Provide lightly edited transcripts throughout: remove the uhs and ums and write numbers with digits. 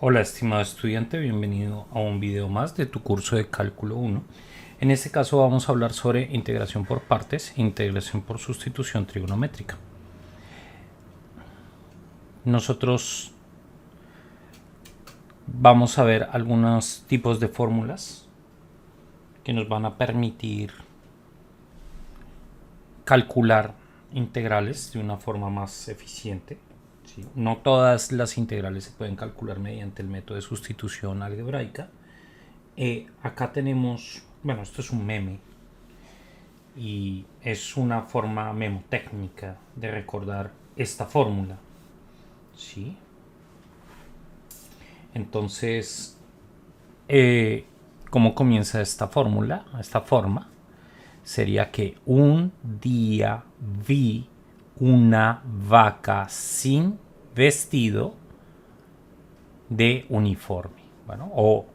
Hola estimado estudiante, bienvenido a un video más de tu curso de Cálculo 1. En este caso vamos a hablar sobre integración por partes e integración por sustitución trigonométrica. Nosotros vamos a ver algunos tipos de fórmulas que nos van a permitir calcular integrales de una forma más eficiente. ¿Sí? No todas las integrales se pueden calcular mediante el método de sustitución algebraica. Acá tenemos, bueno, esto es un meme y es una forma memotécnica de recordar esta fórmula. ¿Sí? Entonces, ¿cómo comienza esta fórmula? Esta forma sería que un día vi una vaca sin vestido de uniforme. Bueno, o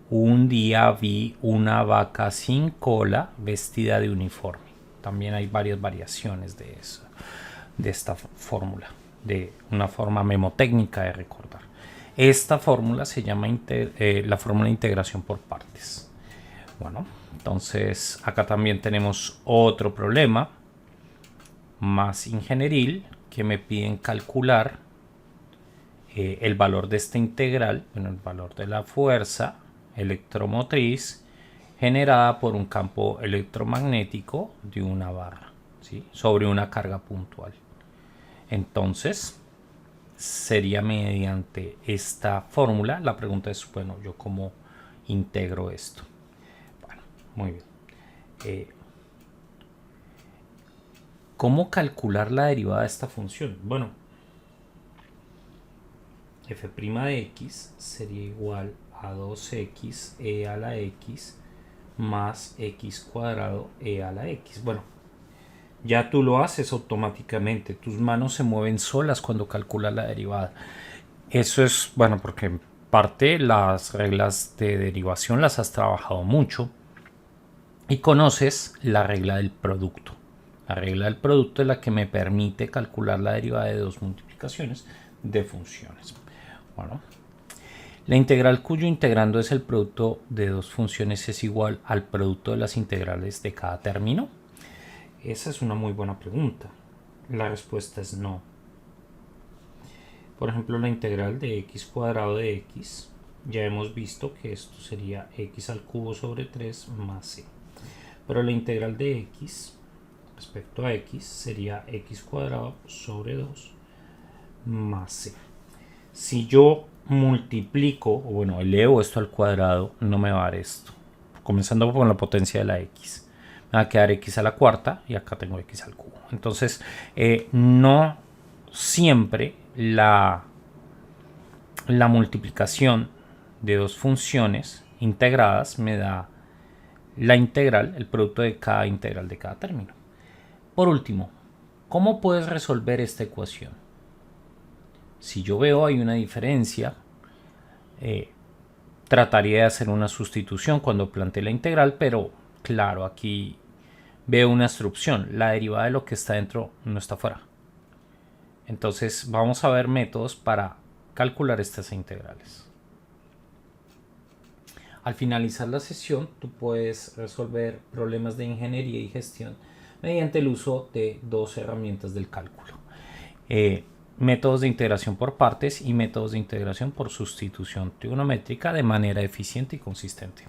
un día vi una vaca sin cola vestida de uniforme. También hay varias variaciones de eso, de esta fórmula, de una forma memotécnica de recordar. Esta fórmula se llama la fórmula de integración por partes. Bueno, entonces acá también tenemos otro problema más ingenieril que me piden calcular el valor de esta integral, bueno, el valor de la fuerza electromotriz generada por un campo electromagnético de una barra, ¿sí? Sobre una carga puntual. Entonces, sería mediante esta fórmula. La pregunta es, bueno, ¿yo cómo integro esto? Bueno, muy bien. ¿Cómo calcular la derivada de esta función? Bueno, f' de x sería igual a 2x e a la x más x cuadrado e a la x. Bueno, ya tú lo haces automáticamente. Tus manos se mueven solas cuando calculas la derivada. Eso es, bueno, porque en parte las reglas de derivación las has trabajado mucho y conoces la regla del producto. La regla del producto es la que me permite calcular la derivada de dos multiplicaciones de funciones. Bueno, la integral cuyo integrando es el producto de dos funciones es igual al producto de las integrales de cada término. Esa es una muy buena pregunta. La respuesta es no. Por ejemplo, la integral de x cuadrado de x, ya hemos visto que esto sería x al cubo sobre 3 más c. Pero la integral de x respecto a x sería x cuadrado sobre 2 más c. Si yo multiplico, o bueno, elevo esto al cuadrado, no me va a dar esto. Comenzando con la potencia de la x. Me va a quedar x a la cuarta y acá tengo x al cubo. Entonces, no siempre la multiplicación de dos funciones integradas me da la integral, el producto de cada integral de cada término. Por último, ¿cómo puedes resolver esta ecuación? Si yo veo hay una diferencia, trataría de hacer una sustitución cuando plantee la integral, pero claro, aquí veo una instrucción. La derivada de lo que está dentro no está fuera. Entonces vamos a ver métodos para calcular estas integrales. Al finalizar la sesión, tú puedes resolver problemas de ingeniería y gestión mediante el uso de dos herramientas del cálculo. Métodos de integración por partes y métodos de integración por sustitución trigonométrica de manera eficiente y consistente.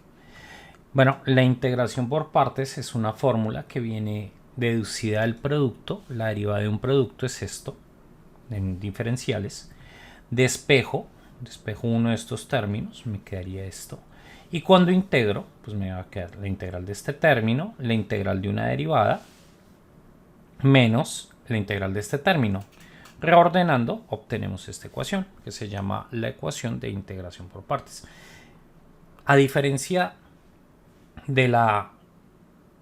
Bueno, la integración por partes es una fórmula que viene deducida del producto. La derivada de un producto es esto, en diferenciales. Despejo uno de estos términos, me quedaría esto. Y cuando integro, pues me va a quedar la integral de este término, la integral de una derivada, menos la integral de este término. Reordenando, obtenemos esta ecuación, que se llama la ecuación de integración por partes. A diferencia de la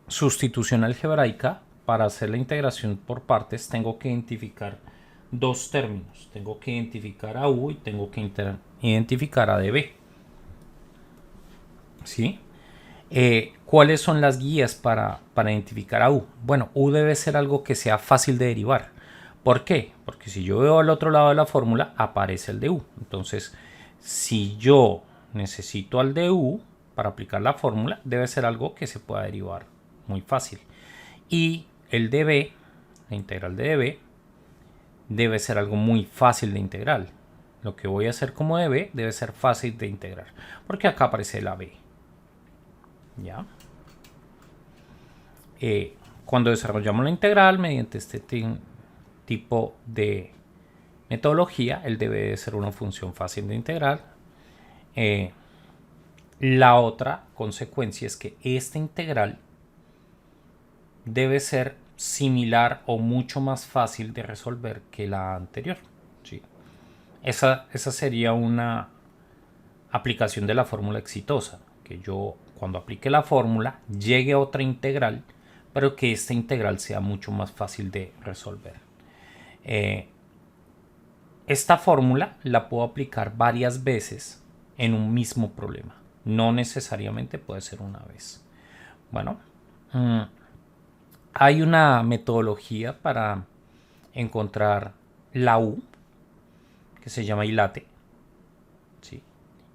sustitución algebraica, para hacer la integración por partes tengo que identificar dos términos. Tengo que identificar a u y tengo que identificar a db. ¿Sí? ¿Cuáles son las guías para identificar a u? Bueno, u debe ser algo que sea fácil de derivar. ¿Por qué? Porque si yo veo al otro lado de la fórmula, aparece el de u. Entonces, Si yo necesito al du para aplicar la fórmula, debe ser algo que se pueda derivar muy fácil. Y el db, la integral de db, debe ser algo muy fácil de integrar. Lo que voy a hacer como db debe ser fácil de integrar, porque acá aparece la b. ¿Ya? Cuando desarrollamos la integral mediante este tipo de metodología, el db debe ser una función fácil de integrar. La otra consecuencia es que esta integral debe ser similar o mucho más fácil de resolver que la anterior. ¿Sí? Esa sería una aplicación de la fórmula exitosa, que yo cuando aplique la fórmula llegue a otra integral, pero que esta integral sea mucho más fácil de resolver. Esta fórmula la puedo aplicar varias veces en un mismo problema. No necesariamente puede ser una vez. Bueno, hay una metodología para encontrar la u que se llama ILATE. ¿Sí?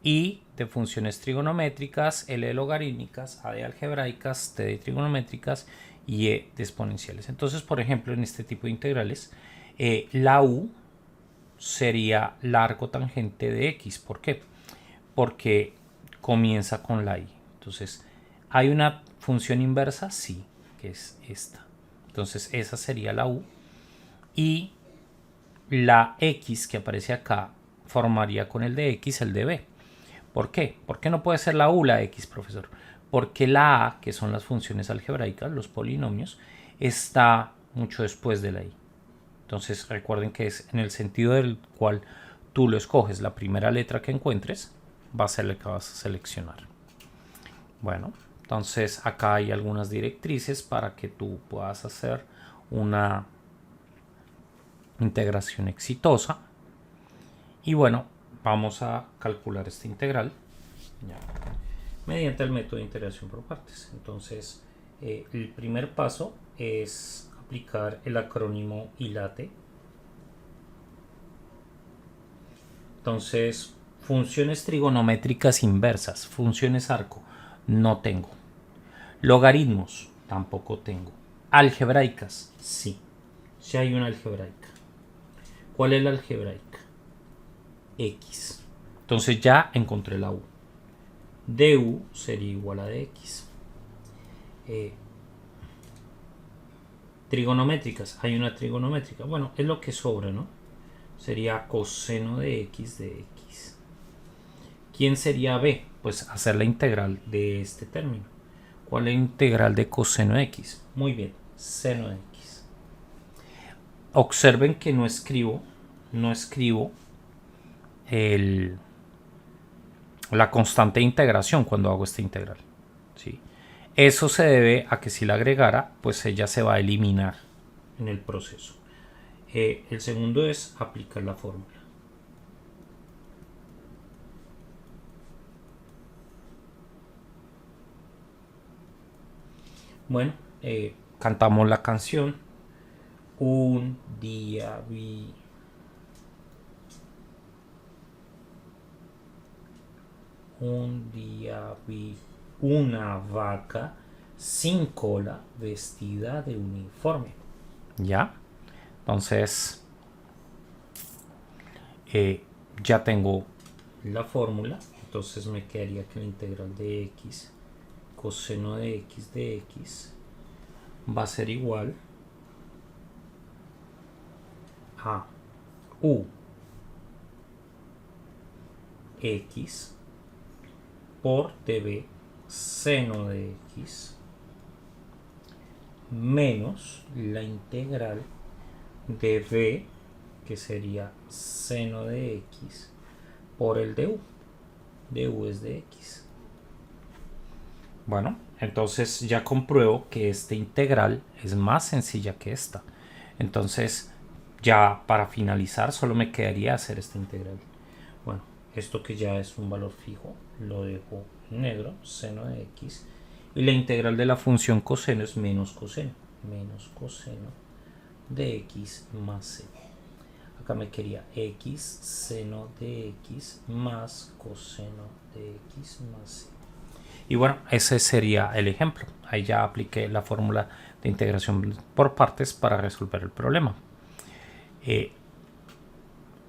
Y de funciones trigonométricas, L de logarítmicas, A de algebraicas, T de trigonométricas y E de exponenciales. Entonces, por ejemplo, en este tipo de integrales, la u sería la arcotangente de x. ¿Por qué? Porque comienza con la y. Entonces, ¿hay una función inversa? Sí, que es esta. Entonces, esa sería la u. Y la x que aparece acá formaría con el de x el de b. ¿Por qué? ¿Por qué no puede ser la u la x, profesor? Porque la a, que son las funciones algebraicas, los polinomios, está mucho después de la i. Entonces recuerden que es en el sentido del cual tú lo escoges, la primera letra que encuentres va a ser la que vas a seleccionar. Bueno, entonces acá hay algunas directrices para que tú puedas hacer una integración exitosa. Y bueno, vamos a calcular esta integral ya, mediante el método de integración por partes. Entonces, el primer paso es aplicar el acrónimo ILATE. Entonces, funciones trigonométricas inversas, funciones arco, no tengo. Logaritmos, tampoco tengo. Algebraicas, sí. Sí hay una algebraica. ¿Cuál es la algebraica? X. Entonces ya encontré la u. Du sería igual a dx. Trigonométricas, hay una trigonométrica. Bueno, es lo que sobra, ¿no? Sería coseno de x de x. ¿Quién sería b? Pues hacer la integral de este término. ¿Cuál es la integral de coseno de x? Muy bien, seno de x. Observen que no escribo la constante de integración cuando hago esta integral. ¿Sí? Eso se debe a que si la agregara, pues ella se va a eliminar en el proceso. El segundo es aplicar la fórmula. Bueno, cantamos la canción. Un día vi una vaca sin cola vestida de uniforme. ¿Ya? Entonces, ya tengo la fórmula. Entonces me quedaría que la integral de x, coseno de x va a ser igual a u x por db seno de x menos la integral de b, que sería seno de x por el du. Du es de x. Bueno, entonces ya compruebo que esta integral es más sencilla que esta. Entonces, ya para finalizar, solo me quedaría hacer esta integral. Bueno, esto que ya es un valor fijo, lo dejo en negro, seno de x. Y la integral de la función coseno es menos coseno de x más c. Acá me quedaría x seno de x más coseno de x más c. Y bueno, ese sería el ejemplo. Ahí ya apliqué la fórmula de integración por partes para resolver el problema.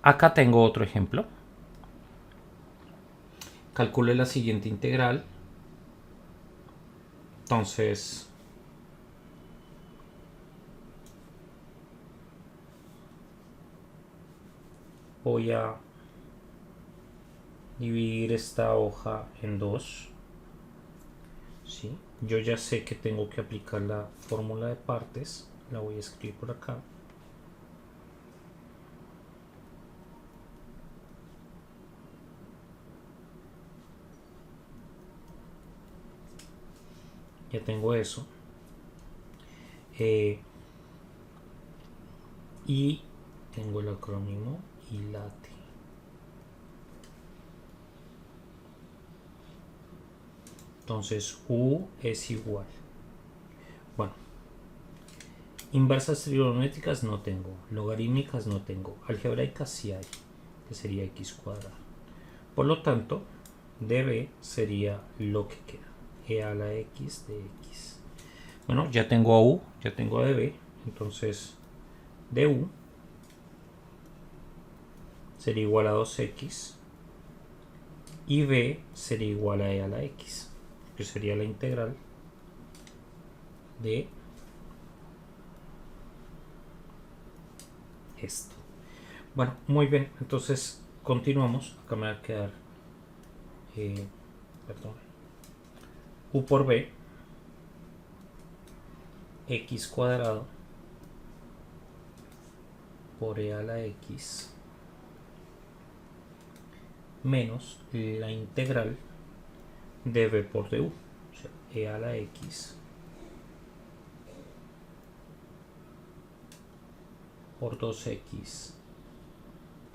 Acá tengo otro ejemplo. Calcule la siguiente integral. Entonces, voy a dividir esta hoja en dos. ¿Sí? Yo ya sé que tengo que aplicar la fórmula de partes. La voy a escribir por acá. Ya tengo eso. Y tengo el acrónimo ILATE. Entonces U es igual. Bueno, inversas trigonométricas no tengo, logarítmicas no tengo, algebraicas sí hay, que sería x cuadrado. Por lo tanto, db sería lo que queda, e a la x de x. Bueno, ya tengo a u, ya tengo a db, entonces du sería igual a 2x y b sería igual a e a la x, que sería la integral de esto. Bueno, muy bien, entonces continuamos. Acá me va a quedar u por b x cuadrado por e a la x menos la integral de b por du, o sea, e a la x por 2x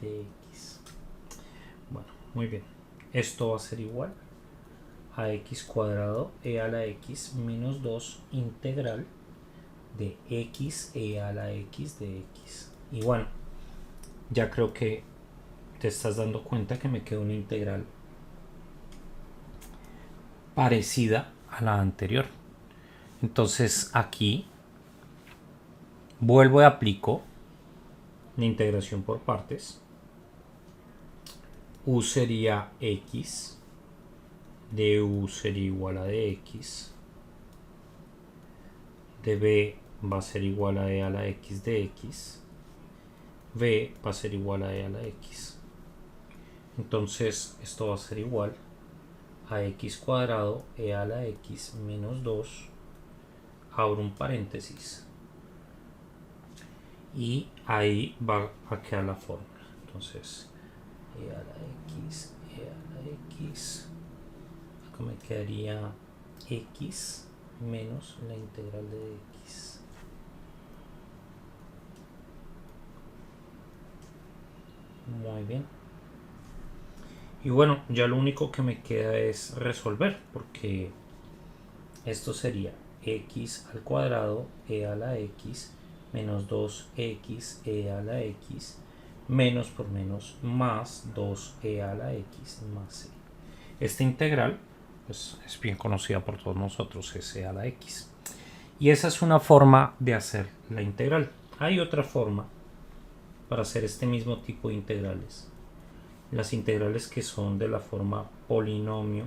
de x. Bueno, muy bien. Esto va a ser igual a x cuadrado e a la x menos 2 integral de x e a la x de x. Y bueno, ya creo que te estás dando cuenta que me quedó una integral parecida a la anterior. Entonces aquí vuelvo y aplico la integración por partes. U sería x, du sería igual a dx, db va a ser igual a e a la x de x, b va a ser igual a e a la x. Entonces esto va a ser igual a x cuadrado e a la x menos 2, abro un paréntesis, y ahí va a quedar la fórmula. Entonces e a la x, acá me quedaría x menos la integral de x. Muy bien. Y bueno, ya lo único que me queda es resolver, porque esto sería x al cuadrado e a la x menos 2x e a la x menos por menos más 2e a la x más c. Esta integral pues, es bien conocida por todos nosotros, es e a la x. Y esa es una forma de hacer la integral. Hay otra forma para hacer este mismo tipo de integrales. Las integrales que son de la forma polinomio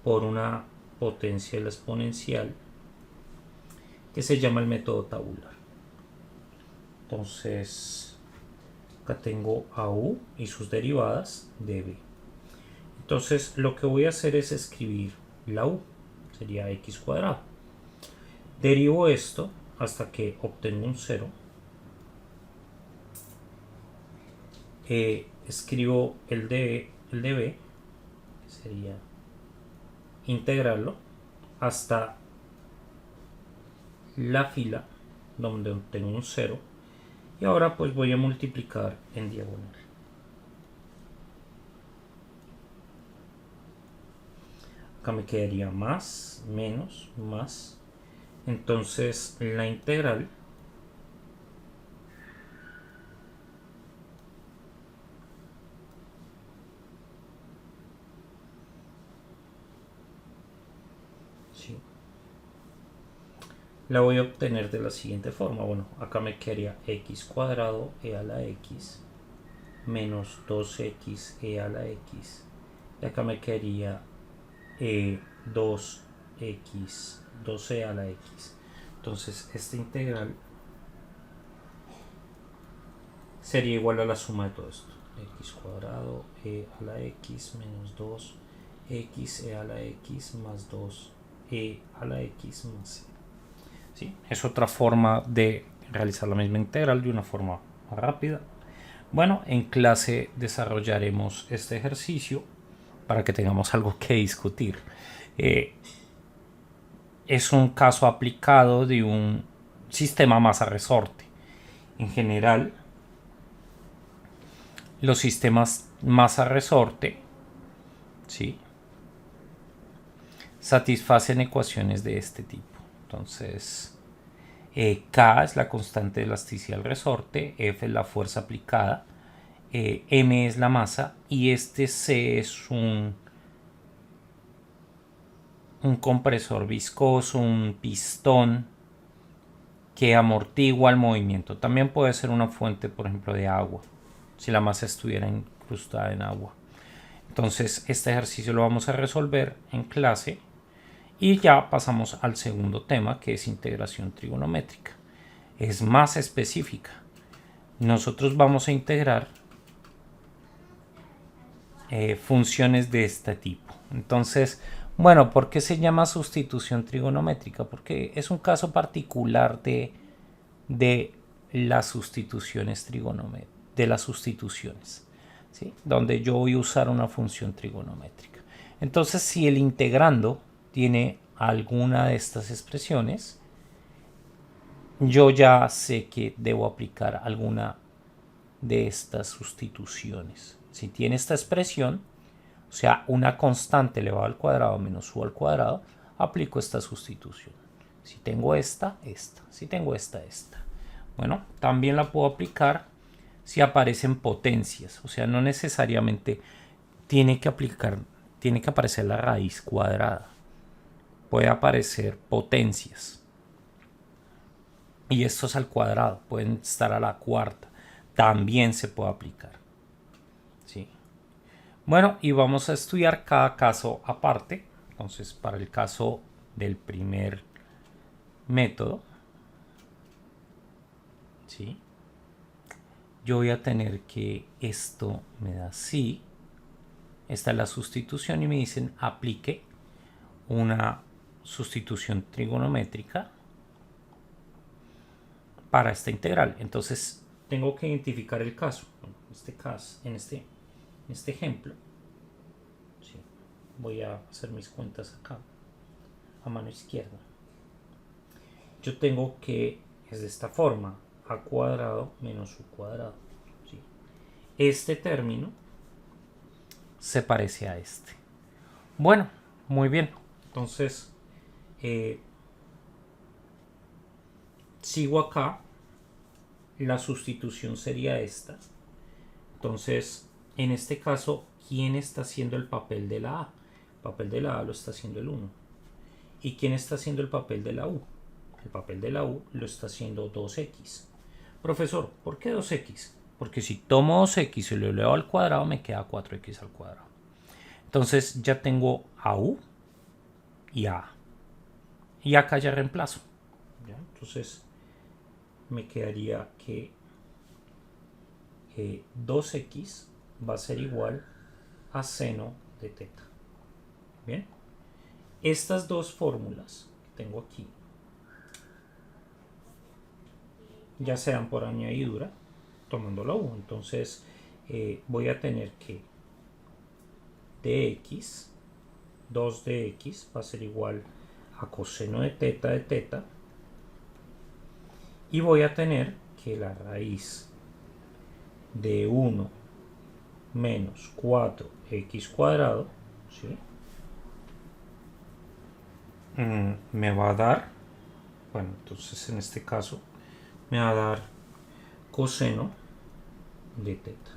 por una potencia de la exponencial, que se llama el método tabular. Entonces, acá tengo a u y sus derivadas de b. Entonces, lo que voy a hacer es escribir la u, sería x cuadrado. Derivo esto hasta que obtengo un 0. Escribo el de b, que sería integrarlo hasta la fila donde obtengo un 0, y ahora pues voy a multiplicar en diagonal. Acá me quedaría más, menos, más. Entonces la integral la voy a obtener de la siguiente forma. Bueno, acá me quedaría x cuadrado e a la x menos 2x e a la x. Y acá me quedaría 2x, 2e a la x. Entonces esta integral sería igual a la suma de todo esto. X cuadrado e a la x menos 2x e a la x más 2e a la x más c. ¿Sí? Es otra forma de realizar la misma integral de una forma más rápida. Bueno, en clase desarrollaremos este ejercicio para que tengamos algo que discutir. Es un caso aplicado de un sistema masa-resorte. En general, los sistemas masa-resorte, ¿sí?, satisfacen ecuaciones de este tipo. Entonces, K es la constante de elasticidad del resorte, F es la fuerza aplicada, M es la masa y este C es un compresor viscoso, un pistón que amortigua el movimiento. También puede ser una fuente, por ejemplo, de agua, si la masa estuviera incrustada en agua. Entonces, este ejercicio lo vamos a resolver en clase y ya pasamos al segundo tema, que es integración trigonométrica. Es más específica. Nosotros vamos a integrar funciones de este tipo. Entonces, bueno, ¿por qué se llama sustitución trigonométrica? Porque es un caso particular de las sustituciones trigonométricas, de las sustituciones, ¿sí?, donde yo voy a usar una función trigonométrica. Entonces, si el integrando tiene alguna de estas expresiones, yo ya sé que debo aplicar alguna de estas sustituciones. Si tiene esta expresión, o sea, una constante elevada al cuadrado menos u al cuadrado, aplico esta sustitución. Si tengo esta, esta. Si tengo esta, esta. Bueno, también la puedo aplicar si aparecen potencias. O sea, no necesariamente tiene que aparecer la raíz cuadrada. Puede aparecer potencias. Y esto es al cuadrado. Pueden estar a la cuarta. También se puede aplicar. ¿Sí? Bueno, y vamos a estudiar cada caso aparte. Entonces, para el caso del primer método, ¿sí?, yo voy a tener que esto me da sí. Esta es la sustitución y me dicen aplique una sustitución trigonométrica para esta integral. Entonces tengo que identificar el caso. En este ejemplo, ¿sí?, voy a hacer mis cuentas acá a mano izquierda. Yo tengo que es de esta forma: a cuadrado menos u cuadrado, ¿sí? Este término se parece a este. Bueno, muy bien. Entonces, sigo acá. La sustitución sería esta. Entonces, en este caso, ¿quién está haciendo el papel de la A? El papel de la A lo está haciendo el 1. ¿Y quién está haciendo el papel de la U? El papel de la U lo está haciendo 2x. Profesor, ¿por qué 2x? Porque si tomo 2x y lo elevo al cuadrado, me queda 4x al cuadrado. Entonces ya tengo a U y a A. Y acá ya reemplazo. ¿Ya? Entonces me quedaría que 2x va a ser igual a seno de teta. Bien. Estas dos fórmulas que tengo aquí ya se dan por añadidura tomando la U. Entonces voy a tener que dx, 2dx va a ser igual a coseno de teta, y voy a tener que la raíz de 1 menos 4x cuadrado, ¿sí?, me va a dar, bueno, entonces en este caso me va a dar coseno de teta.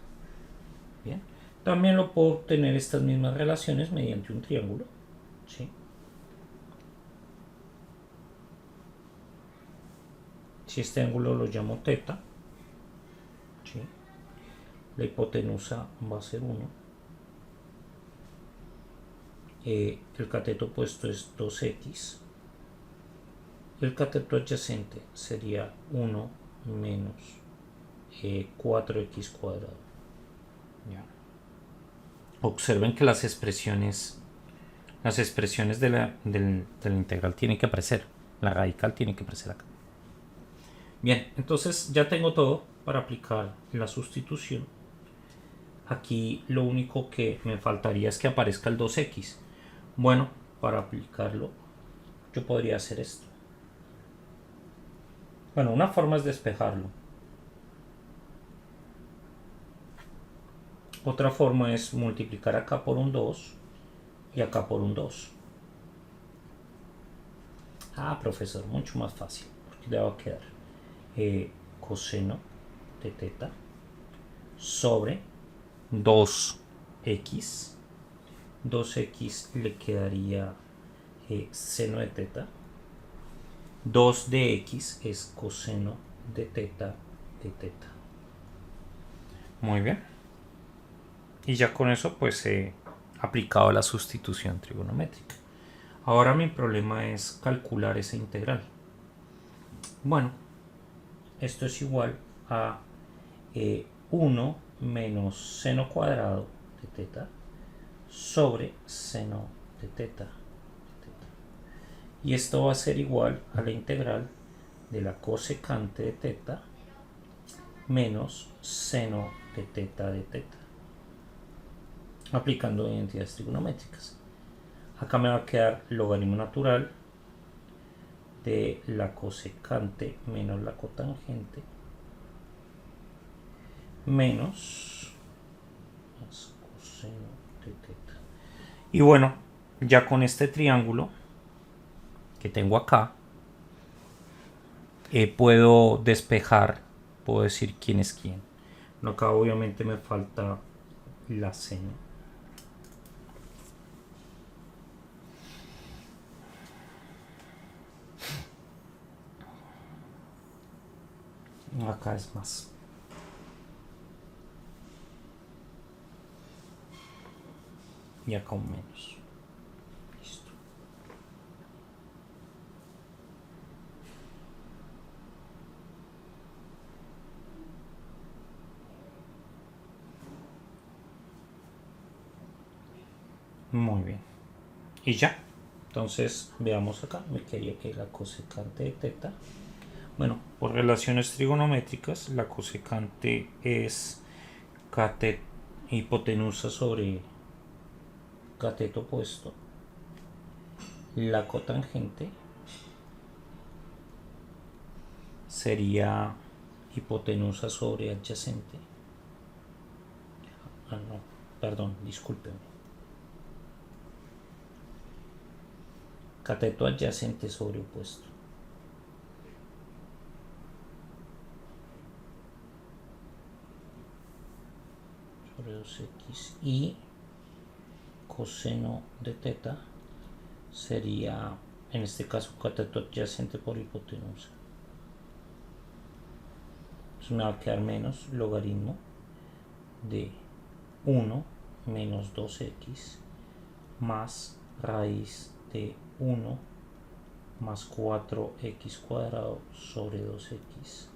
Bien. También lo puedo obtener estas mismas relaciones mediante un triángulo, ¿sí? Si este ángulo lo llamo teta, ¿sí? La hipotenusa va a ser 1. El cateto opuesto es 2x. El cateto adyacente sería 1 menos 4x cuadrado. Ya. Observen que las expresiones de la integral tienen que aparecer. La radical tiene que aparecer acá. Bien, entonces ya tengo todo para aplicar la sustitución. Aquí lo único que me faltaría es que aparezca el 2x. Bueno, para aplicarlo yo podría hacer esto. Bueno, una forma es despejarlo. Otra forma es multiplicar acá por un 2 y acá por un 2. Ah, profesor, mucho más fácil, porque le va a quedar coseno de teta sobre 2x. 2x le quedaría seno de teta. 2 de x es coseno de teta de teta. Muy bien. Y ya con eso pues he aplicado la sustitución trigonométrica. Ahora mi problema es calcular esa integral. Bueno, esto es igual a 1 menos seno cuadrado de teta sobre seno de teta. Y esto va a ser igual a la integral de la cosecante de teta menos seno de teta, aplicando identidades trigonométricas. Acá me va a quedar logaritmo natural de la cosecante menos la cotangente menos coseno de teta. Y bueno, ya con este triángulo que tengo acá, puedo despejar, puedo decir quién es quién. Acá obviamente me falta la seno. Acá es más. Y acá un menos. Listo. Muy bien. Y ya. Entonces veamos acá. Me quería que la cosecante de teta. Bueno, por relaciones trigonométricas, la cosecante es hipotenusa sobre cateto opuesto. La cotangente sería hipotenusa sobre adyacente. Ah, no, perdón, discúlpenme. Cateto adyacente sobre opuesto. Sobre 2x. Y coseno de teta sería, en este caso, cateto adyacente por hipotenusa. Entonces me va a quedar menos logaritmo de 1 menos 2x más raíz de 1 más 4x cuadrado sobre 2x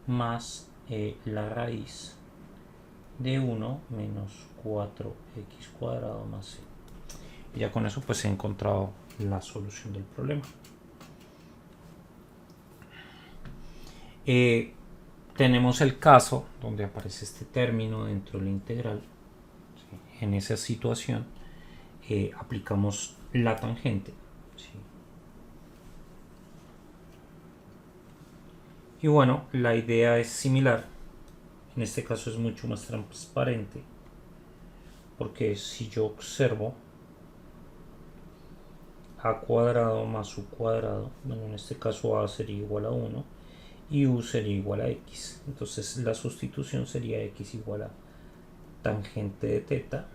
más la raíz de 1 menos 4x cuadrado más c. Y ya con eso pues he encontrado la solución del problema. Tenemos el caso donde aparece este término dentro de la integral. ¿Sí? En esa situación aplicamos la tangente. ¿Sí? Y bueno, la idea es similar. En este caso es mucho más transparente, porque si yo observo a cuadrado más u cuadrado, bueno, en este caso a sería igual a 1 y u sería igual a x. Entonces la sustitución sería x igual a tangente de teta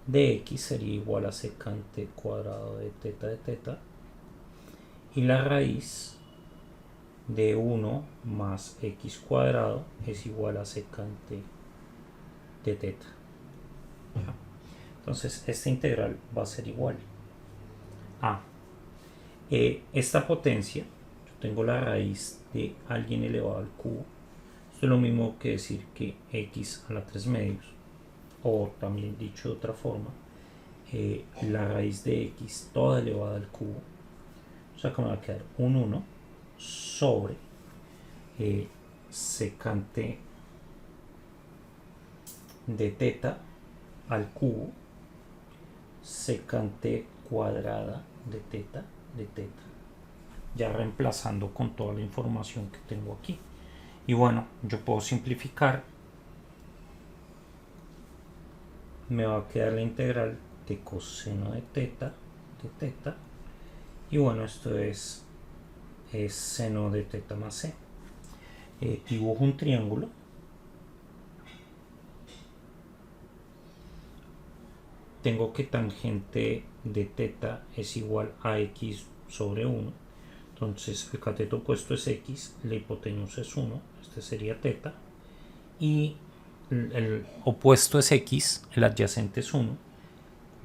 de x sería igual a secante cuadrado de teta y la raíz de 1 más x cuadrado es igual a secante de teta. Entonces esta integral va a ser igual a esta potencia. Yo tengo la raíz de alguien elevado al cubo. Esto es lo mismo que decir que x a la 3 medios, o también dicho de otra forma, la raíz de x toda elevada al cubo. O sea que me va a quedar un 1 sobre secante de teta al cubo, secante cuadrada de teta, ya reemplazando con toda la información que tengo aquí. Y bueno, yo puedo simplificar, me va a quedar la integral de coseno de teta, y bueno, esto es seno de teta más c. Dibujo un triángulo. Tengo que tangente de teta es igual a x sobre 1. Entonces el cateto opuesto es x, la hipotenusa es 1, este sería teta. Y el opuesto es x, el adyacente es 1.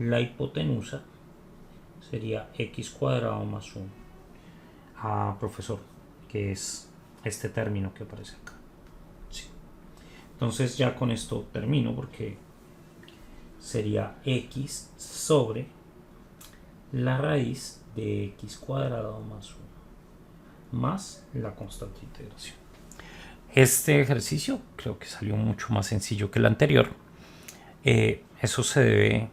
La hipotenusa sería x cuadrado más 1. Profesor, que es este término que aparece acá. Sí. Entonces ya con esto termino, porque sería x sobre la raíz de x cuadrado más 1 más la constante de integración. Este ejercicio creo que salió mucho más sencillo que el anterior. Eso se debe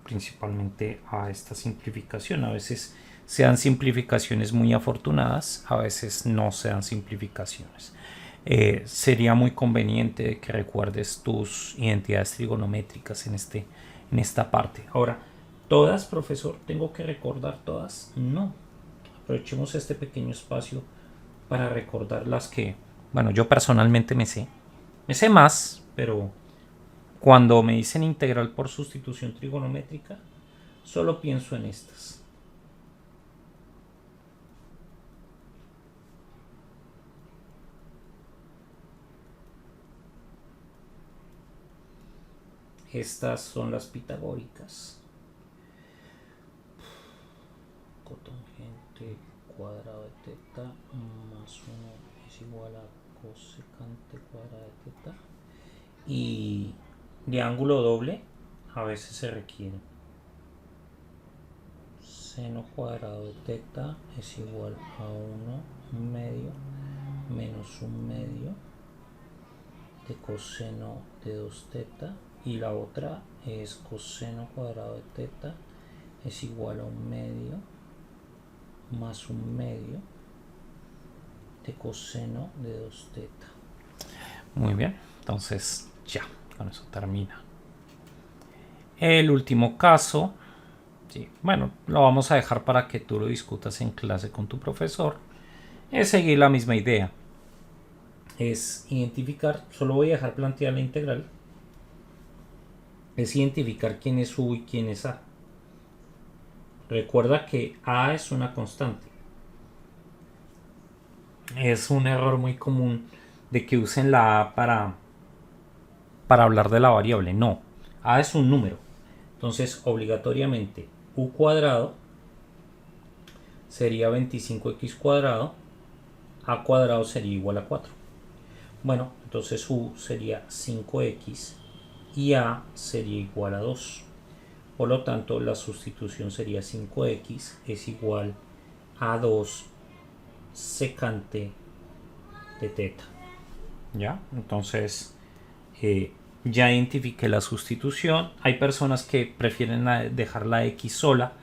principalmente a esta simplificación. A veces se dan simplificaciones muy afortunadas, a veces no se dan simplificaciones. Sería muy conveniente que recuerdes tus identidades trigonométricas en esta parte. Ahora, ¿todas, profesor? ¿Tengo que recordar todas? No. Aprovechemos este pequeño espacio para recordar las que, bueno, yo personalmente me sé. Me sé más, pero cuando me dicen integral por sustitución trigonométrica, solo pienso en estas. Estas son las pitagóricas. Cotangente cuadrado de teta más 1 es igual a cosecante cuadrado de teta. Y de ángulo doble a veces se requiere. Seno cuadrado de teta es igual a 1 medio menos 1 medio de coseno de 2 teta, y la otra es coseno cuadrado de teta es igual a 1 medio más 1 medio de coseno de 2 teta. Muy bien, entonces ya, con eso termina. El último caso, sí, bueno, lo vamos a dejar para que tú lo discutas en clase con tu profesor. Es seguir la misma idea. Es identificar, solo voy a dejar plantear la integral, es identificar quién es U y quién es A. Recuerda que A es una constante. Es un error muy común de que usen la A para hablar de la variable. No, A es un número. Entonces, obligatoriamente, U cuadrado sería 25x cuadrado, A cuadrado sería igual a 4. Bueno, entonces U sería 5x y A sería igual a 2. Por lo tanto, la sustitución sería 5x es igual a 2 secante de teta. ¿Ya? Entonces, ya identifiqué la sustitución. Hay personas que prefieren dejar la x sola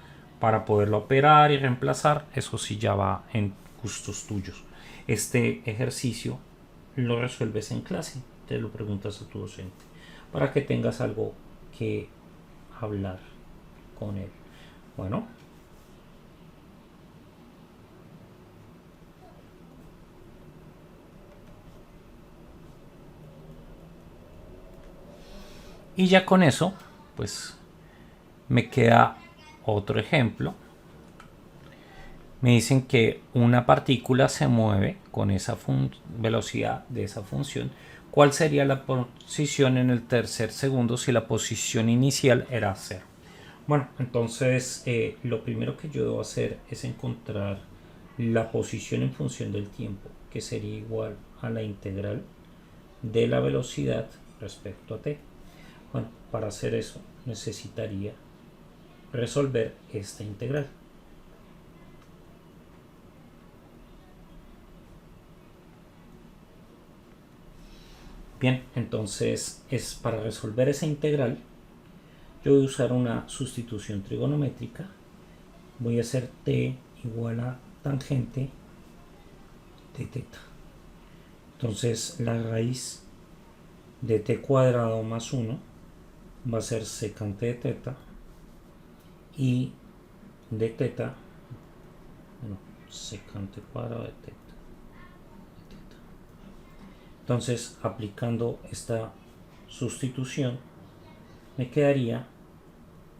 para poderlo operar y reemplazar. Eso sí ya va en gustos tuyos. Este ejercicio lo resuelves en clase. Te lo preguntas a tu docente para que tengas algo que hablar con él. Bueno. Y ya con eso, pues me queda otro ejemplo Me dicen que una partícula se mueve con esa velocidad de esa función. ¿Cuál sería la posición en el tercer segundo si la posición inicial era 0? Bueno, entonces lo primero que yo debo hacer es encontrar la posición en función del tiempo, que sería igual a la integral de la velocidad respecto a t. Bueno, para hacer eso necesitaría resolver esta integral. Bien, entonces es para resolver esa integral yo voy a usar una sustitución trigonométrica. Voy a hacer t igual a tangente de teta. Entonces la raíz de t cuadrado más 1 va a ser secante de teta y de teta, bueno, secante cuadrado de teta. Entonces, aplicando esta sustitución, me quedaría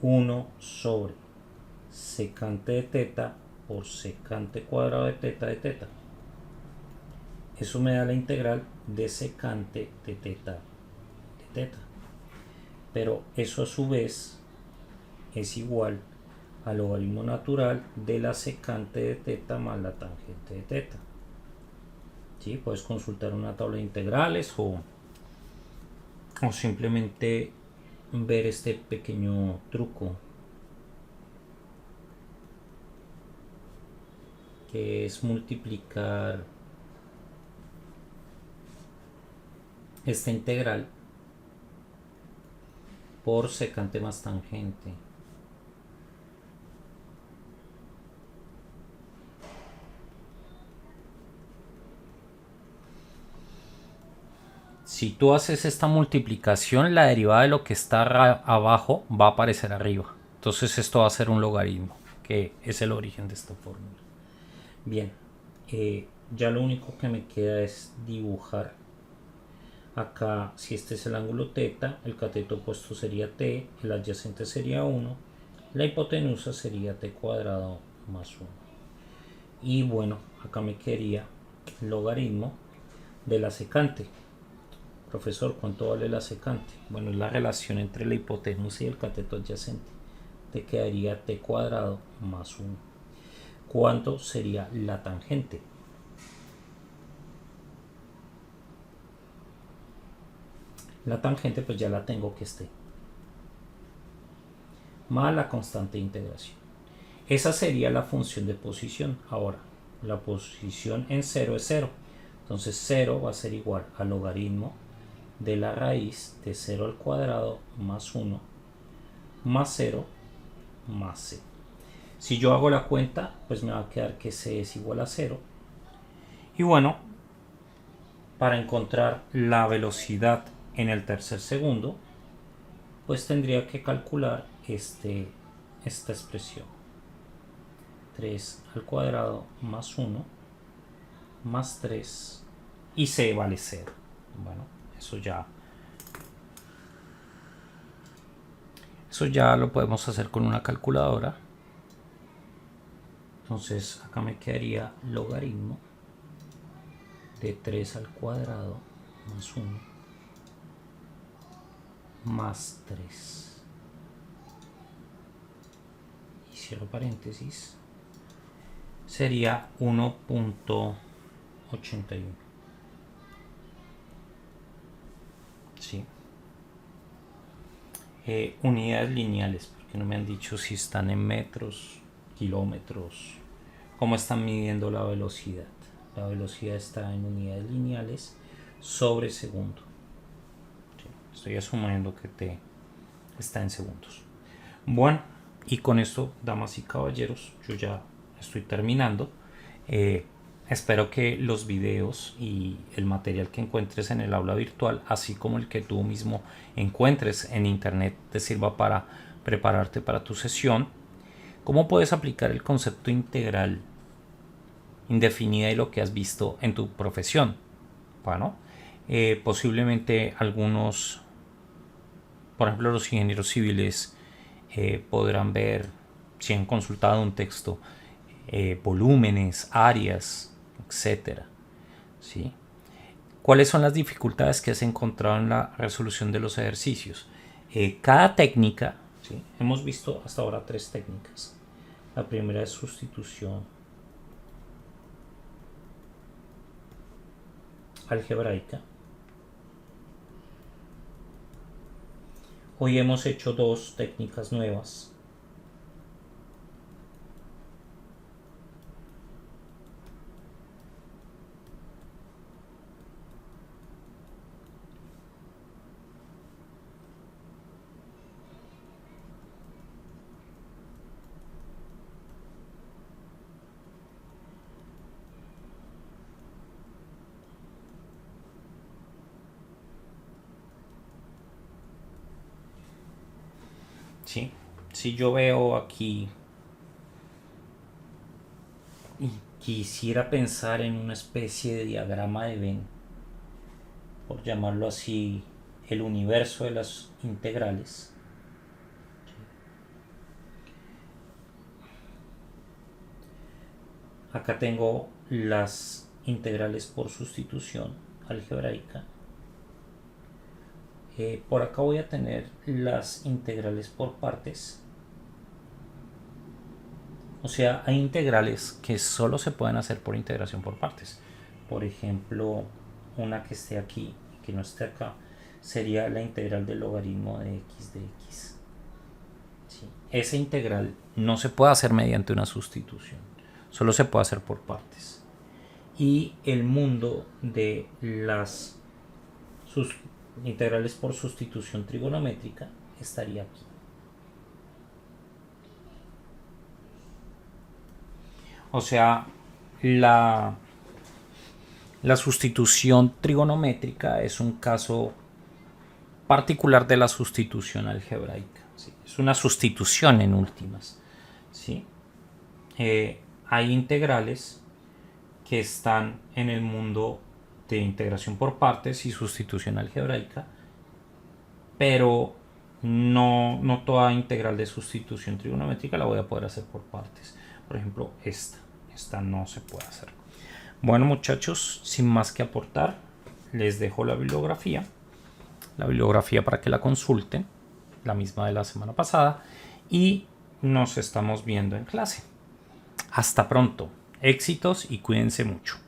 1 sobre secante de teta por secante cuadrado de teta. Eso me da la integral de secante de teta. Pero eso a su vez es igual al logaritmo natural de la secante de teta más la tangente de teta. ¿Sí? Puedes consultar una tabla de integrales o simplemente ver este pequeño truco, que es multiplicar esta integral por secante más tangente. Si tú haces esta multiplicación, la derivada de lo que está abajo va a aparecer arriba. Entonces esto va a ser un logaritmo, que es el origen de esta fórmula. Bien, ya lo único que me queda es dibujar. Acá, si este es el ángulo θ, el cateto opuesto sería t, el adyacente sería 1, la hipotenusa sería t cuadrado más 1. Y bueno, acá me quedaría el logaritmo de la secante. Profesor, ¿cuánto vale la secante? Bueno, es la relación entre la hipotenusa y el cateto adyacente. Te quedaría t cuadrado más 1. ¿Cuánto sería la tangente? La tangente pues ya la tengo, que esté más la constante de integración. Esa sería la función de posición. Ahora, la posición en 0 es 0. Entonces 0 va a ser igual al logaritmo de la raíz de 0 al cuadrado más 1 más 0 más c. Si yo hago la cuenta, pues me va a quedar que c es igual a 0. Y bueno, para encontrar la velocidad en el tercer segundo, pues tendría que calcular esta expresión. 3 al cuadrado más 1 más 3 y c vale 0. Bueno, eso ya lo podemos hacer con una calculadora. Entonces acá me quedaría logaritmo de 3 al cuadrado más 1 más 3. Y cierro paréntesis. Sería 1.81. Sí. Unidades lineales, porque no me han dicho si están en metros, kilómetros, cómo están midiendo la velocidad. La velocidad está en unidades lineales sobre segundo. Sí, estoy asumiendo que t está en segundos. Bueno, y con esto, damas y caballeros, yo ya estoy terminando. Espero que los videos y el material que encuentres en el aula virtual, así como el que tú mismo encuentres en internet, te sirva para prepararte para tu sesión. ¿Cómo puedes aplicar el concepto integral indefinida y lo que has visto en tu profesión? Bueno, posiblemente algunos, por ejemplo los ingenieros civiles, podrán ver, si han consultado un texto, volúmenes, áreas, etcétera, ¿sí? ¿Cuáles son las dificultades que has encontrado en la resolución de los ejercicios? Cada técnica, ¿sí? Hemos visto hasta ahora 3 técnicas. La primera es sustitución algebraica. Hoy hemos hecho 2 técnicas nuevas. ¿Sí? Si yo veo aquí y quisiera pensar en una especie de diagrama de Venn, por llamarlo así, el universo de las integrales, acá tengo las integrales por sustitución algebraica. Por acá voy a tener las integrales por partes. O sea, hay integrales que solo se pueden hacer por integración por partes. Por ejemplo, una que esté aquí y que no esté acá sería la integral del logaritmo de x de x. ¿Sí? Esa integral no se puede hacer mediante una sustitución, solo se puede hacer por partes. Y el mundo de las integrales por sustitución trigonométrica estaría aquí. O sea, la sustitución trigonométrica es un caso particular de la sustitución algebraica. ¿Sí? Es una sustitución en últimas. ¿Sí? Hay integrales que están en el mundo de integración por partes y sustitución algebraica, pero no toda integral de sustitución trigonométrica la voy a poder hacer por partes. Por ejemplo, esta no se puede hacer. Bueno, muchachos, sin más que aportar, les dejo la bibliografía para que la consulten, la misma de la semana pasada, y nos estamos viendo en clase. Hasta pronto, éxitos y cuídense mucho.